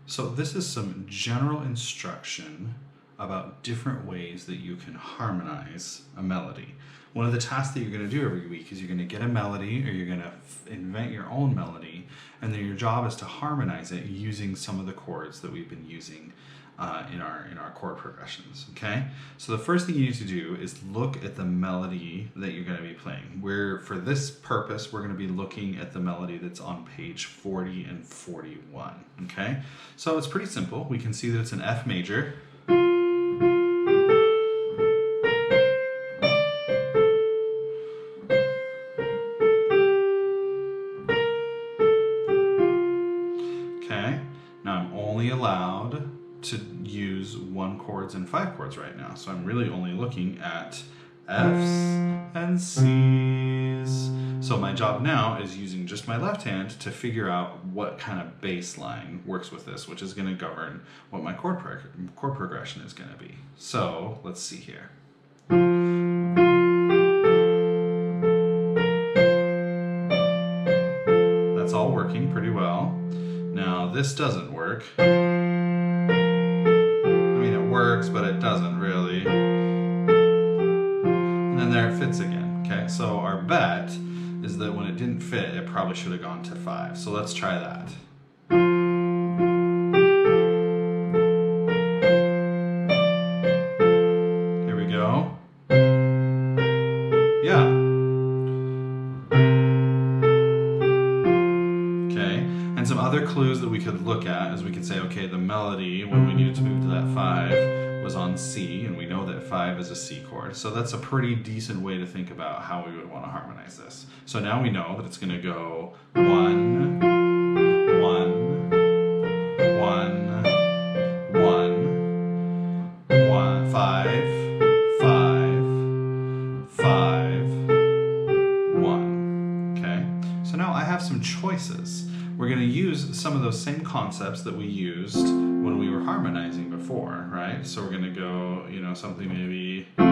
So this is some general instruction about different ways that you can harmonize a melody. One of the tasks that you're going to do every week is you're going to get a melody, or you're going to invent your own melody, and then your job is to harmonize it using some of the chords that we've been using in our chord progressions. Okay, so the first thing you need to do is look at the melody that you're going to be playing. For this purpose, we're going to be looking at the melody that's on page 40 and 41. Okay, so it's pretty simple. We can see that it's an F major. Okay, now I'm only allowed to use 1 chords and 5 chords right now, so I'm really only looking at F's and C's. So my job now is using just my left hand to figure out what kind of bass line works with this, which is going to govern what my chord progression is going to be. So let's see here. That's all working pretty well. Now this doesn't work. Works, but it doesn't really. And then there it fits again. Okay, so our bet is that when it didn't fit, it probably should have gone to 5. So let's try that. Here we go. Yeah. Okay, and some other clues that we could look at is we could say, okay, the melody, when we needed to move to that 5, was on C, and we know that 5 is a C chord. So that's a pretty decent way to think about how we would want to harmonize this. So now we know that it's going to go 1, 1, 1, 1, 1, 5, 5, 5, 1. Okay, so now I have some choices. We're going to use some of those same concepts that we used when we were harmonizing before, right? So we're going to go, something maybe, or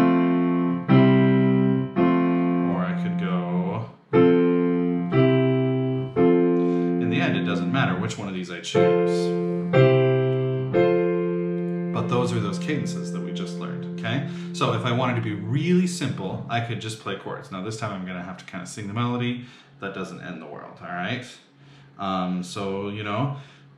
I could go, in the end it doesn't matter which one of these I choose. But those are those cadences that we just learned, okay? So if I wanted to be really simple, I could just play chords. Now this time I'm going to have to kind of sing the melody. That doesn't end the world, all right? So,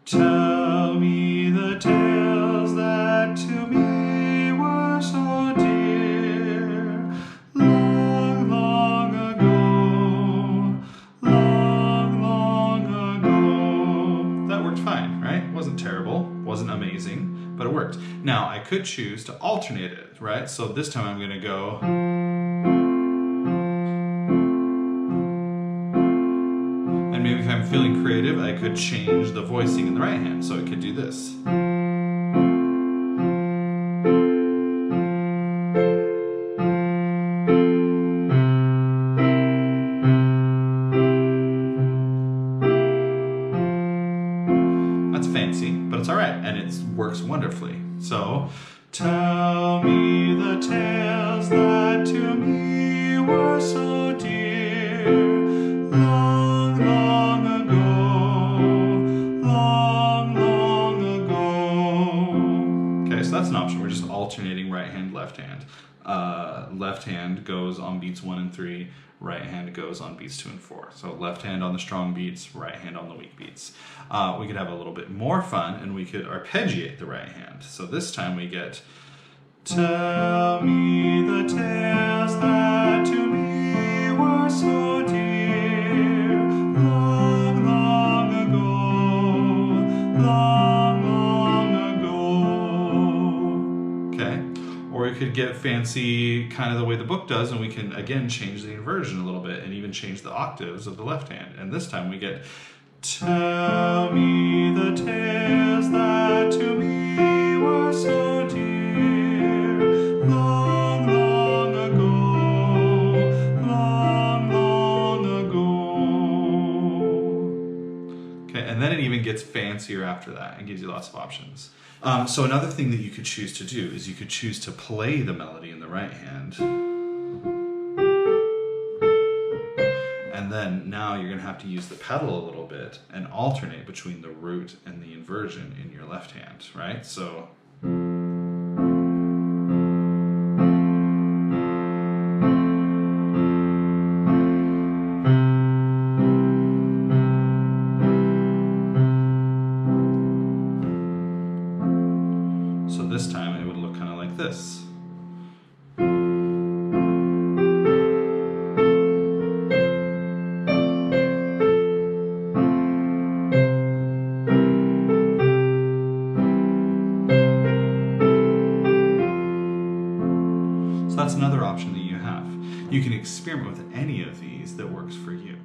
tell me the tales that to me were so dear, long, long ago, long, long ago. That worked fine, right? Wasn't terrible, wasn't amazing, but it worked. Now, I could choose to alternate it, right? So this time I'm going to go... And maybe if I'm feeling creative, I could change the voicing in the right hand, so it could do this. That's fancy, but it's all right, and it works wonderfully. So, tell me the tales that to me were so dear, long, long ago, long, long ago. Okay, so that's an option. We're just alternating right hand, left hand. Left hand goes on beats 1 and 3, right hand goes on beats 2 and 4. So left hand on the strong beats, right hand on the weak beats. We could have a little bit more fun, and we could arpeggiate the right hand. So this time we get, tell me the tales that to me were so dear, long, long ago, long, long ago. Okay, or we could get fancy kind of the way the book does, and we can again change the inversion a little bit and even change the octaves of the left hand. And this time we get, tell me the tales that to me were so dear, long, long ago, long, long ago. Okay, and then it even gets fancier after that and gives you lots of options. So another thing that you could choose to do is you could choose to play the melody in the right hand. And And then now you're going to have to use the pedal a little bit and alternate between the root and the inversion in your left hand, right? So this time it would look kind of like this. So that's another option that you have. You can experiment with any of these that works for you.